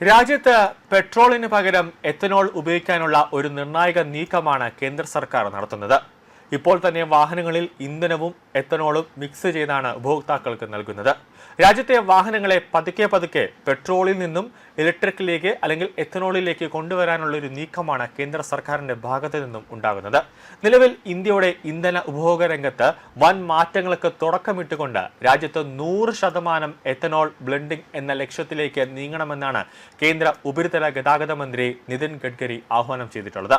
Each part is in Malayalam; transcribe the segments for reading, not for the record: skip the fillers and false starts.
രാജ്യത്ത് പെട്രോളിന് പകരം എത്തനോൾ ഉപയോഗിക്കാനുള്ള ഒരു നിർണായക നീക്കമാണ് കേന്ദ്ര സർക്കാർ നടത്തുന്നത്. ഇപ്പോൾ തന്നെ വാഹനങ്ങളിൽ ഇന്ധനവും എത്തനോളും മിക്സ് ചെയ്താണ് ഉപഭോക്താക്കൾക്ക് നൽകുന്നത്. രാജ്യത്തെ വാഹനങ്ങളെ പതുക്കെ പെട്രോളിൽ നിന്നും ഇലക്ട്രിക്കിലേക്ക് അല്ലെങ്കിൽ എത്തനോളിലേക്ക് കൊണ്ടുവരാനുള്ള ഒരു നീക്കമാണ് കേന്ദ്ര സർക്കാരിന്റെ ഭാഗത്തു നിന്നും ഉണ്ടാകുന്നത്. നിലവിൽ ഇന്ത്യയുടെ ഇന്ധന ഉപഭോഗ രംഗത്ത് വൻ മാറ്റങ്ങൾക്ക് തുടക്കമിട്ടുകൊണ്ട് രാജ്യത്ത് 100% എത്തനോൾ ബ്ലെൻഡിംഗ് എന്ന ലക്ഷ്യത്തിലേക്ക് നീങ്ങണമെന്നാണ് കേന്ദ്ര ഉപരിതല ഗതാഗത മന്ത്രി നിതിൻ ഗഡ്കരി ആഹ്വാനം ചെയ്തിട്ടുള്ളത്.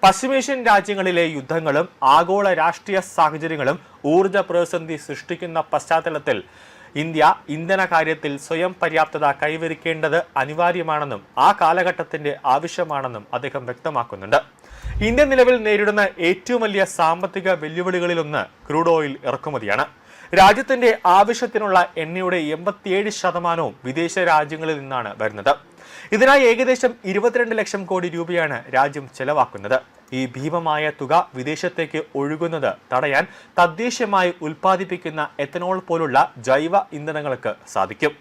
പശ്ചിമേഷ്യൻ രാജ്യങ്ങളിലെ യുദ്ധങ്ങളും ആഗോള രാഷ്ട്രീയ സാഹചര്യങ്ങളും ഊർജ്ജ പ്രതിസന്ധി സൃഷ്ടിക്കുന്ന പശ്ചാത്തലത്തിൽ ഇന്ത്യ ഇന്ധന കാര്യത്തിൽ സ്വയം പര്യാപ്തത കൈവരിക്കേണ്ടത് അനിവാര്യമാണെന്നും ആ കാലഘട്ടത്തിന്റെ ആവശ്യമാണെന്നും അദ്ദേഹം വ്യക്തമാക്കുന്നുണ്ട്. ഇന്ത്യ നിലവിൽ നേരിടുന്ന ഏറ്റവും വലിയ സാമ്പത്തിക വെല്ലുവിളികളിലൊന്ന് ക്രൂഡ് ഓയിൽ ഇറക്കുമതിയാണ്. രാജ്യത്തിന്റെ ആവശ്യത്തിനുള്ള എണ്ണയുടെ 87% വിദേശ രാജ്യങ്ങളിൽ നിന്നാണ് വരുന്നത്. ഇതിനായി ഏകദേശം 22 ലക്ഷം കോടി രൂപയാണ് രാജ്യം ചെലവാക്കുന്നത്. ഈ ഭീമമായ തുക വിദേശത്തേക്ക് ഒഴുകുന്നത് തടയാൻ തദ്ദേശീയമായി ഉൽപ്പാദിപ്പിക്കുന്ന എത്തനോൾ പോലുള്ള ജൈവ ഇന്ധനങ്ങൾക്ക് സാധിക്കും.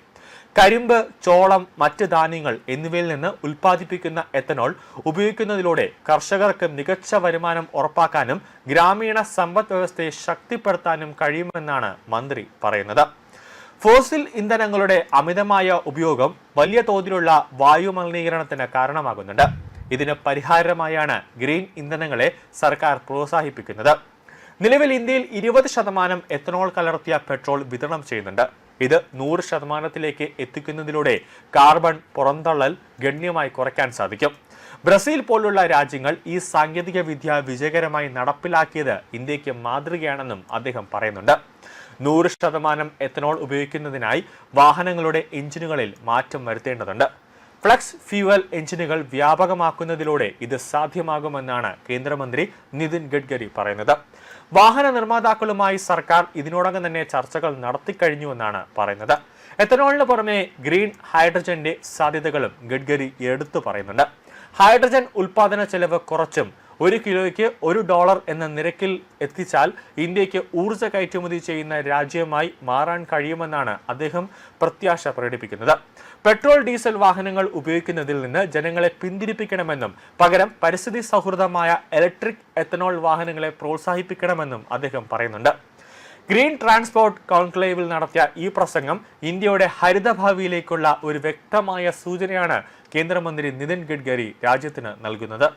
കരിമ്പ്, ചോളം, മറ്റ് ധാന്യങ്ങൾ എന്നിവയിൽ നിന്ന് ഉൽപ്പാദിപ്പിക്കുന്ന എത്തനോൾ ഉപയോഗിക്കുന്നതിലൂടെ കർഷകർക്ക് മികച്ച വരുമാനം ഉറപ്പാക്കാനും ഗ്രാമീണ സമ്പദ് വ്യവസ്ഥയെ ശക്തിപ്പെടുത്താനും കഴിയുമെന്നാണ് മന്ത്രി പറയുന്നത്. ഫോസിൽ ഇന്ധനങ്ങളുടെ അമിതമായ ഉപയോഗം വലിയ തോതിലുള്ള വായു മലിനീകരണത്തിന് കാരണമാകുന്നുണ്ട്. ഇതിന് പരിഹാരമായാണ് ഗ്രീൻ ഇന്ധനങ്ങളെ സർക്കാർ പ്രോത്സാഹിപ്പിക്കുന്നത്. നിലവിൽ ഇന്ത്യയിൽ 20% എത്തനോൾ കലർത്തിയ പെട്രോൾ വിതരണം ചെയ്യുന്നുണ്ട്. ഇത് 100%ത്തിലേക്ക് എത്തിക്കുന്നതിലൂടെ കാർബൺ പുറന്തള്ളൽ ഗണ്യമായി കുറയ്ക്കാൻ സാധിക്കും. ബ്രസീൽ പോലുള്ള രാജ്യങ്ങൾ ഈ സാങ്കേതിക വിദ്യ വിജയകരമായി നടപ്പിലാക്കിയത് ഇന്ത്യക്ക് മാതൃകയാണെന്നും അദ്ദേഹം പറയുന്നുണ്ട്. 100% എത്തനോൾ ഉപയോഗിക്കുന്നതിനായി വാഹനങ്ങളുടെ എഞ്ചിനുകളിൽ മാറ്റം വരുത്തേണ്ടതുണ്ട്. ഫ്ലക്സ് ഫ്യൂവൽ എഞ്ചിനുകൾ വ്യാപകമാക്കുന്നതിലൂടെ ഇത് സാധ്യമാകുമെന്നാണ് കേന്ദ്രമന്ത്രി നിതിൻ ഗഡ്കരി പറയുന്നത്. വാഹന നിർമ്മാതാക്കളുമായി സർക്കാർ ഇതിനോടകം തന്നെ ചർച്ചകൾ നടത്തിക്കഴിഞ്ഞുവെന്നാണ് പറയുന്നത്. എത്തനോളിന് പുറമെ ഗ്രീൻ ഹൈഡ്രജന്റെ സാധ്യതകളും ഗഡ്കരി എടുത്തു പറയുന്നുണ്ട്. ഹൈഡ്രജൻ ഉൽപാദന ചെലവ് കുറച്ചും 1 കിലോയ്ക്ക് $1 എന്ന നിരക്കിൽ എത്തിച്ചാൽ ഇന്ത്യക്ക് ഊർജ്ജ കയറ്റുമതി ചെയ്യുന്ന രാജ്യമായി മാറാൻ കഴിയുമെന്നാണ് അദ്ദേഹം പ്രത്യാശ പ്രകടിപ്പിക്കുന്നത്. പെട്രോൾ, ഡീസൽ വാഹനങ്ങൾ ഉപയോഗിക്കുന്നതിൽ നിന്ന് ജനങ്ങളെ പിന്തിരിപ്പിക്കണമെന്നും പകരം പരിസ്ഥിതി സൗഹൃദമായ ഇലക്ട്രിക് എത്തനോൾ വാഹനങ്ങളെ പ്രോത്സാഹിപ്പിക്കണമെന്നും അദ്ദേഹം പറയുന്നുണ്ട്. ഗ്രീൻ ട്രാൻസ്പോർട്ട് കോൺക്ലേവിൽ നടത്തിയ ഈ പ്രസംഗം ഇന്ത്യയുടെ ഹരിതഭാവിയിലേക്കുള്ള ഒരു വ്യക്തമായ സൂചനയാണ് കേന്ദ്രമന്ത്രി നിതിൻ ഗഡ്കരി രാജ്യത്തിന് നൽകുന്നത്.